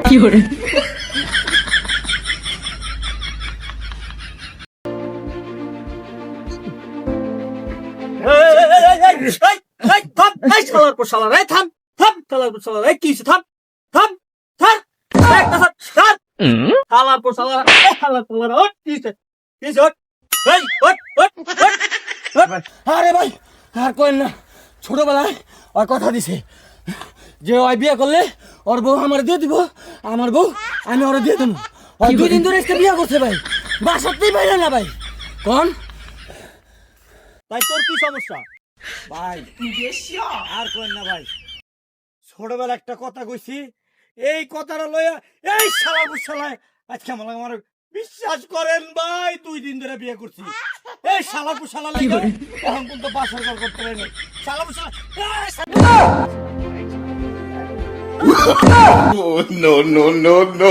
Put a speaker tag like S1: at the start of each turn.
S1: কি করে
S2: আরে ভাই আর কইন না, ছোটবেলায় ওই কথা দিছে যে ওই বিয়ে করলে ওর বউ আমার দিয়ে দিব, আমার বউ আমি ওরা দিয়ে দেবো। ওই 2 দিন ধরে একটা বিয়ে করছে ভাই, বাসাতেই বাইরে না ভাই। কোন
S3: তাই তোর কি সমস্যা ভাই? আর কইন না ভাই, ছোটবেলা একটা কথা কইছি, এই কথাটা লইয়া এই শালা বুশালায় আজকে আমার বিশ্বাস করেন ভাই 2 দিন ধরে বিয়ে করছি। এই শালা বুশালা লাগে এখন কিন্তু বাসার ঘর করতে পারি নাই। শালা বুশালা
S4: No, no, no, no.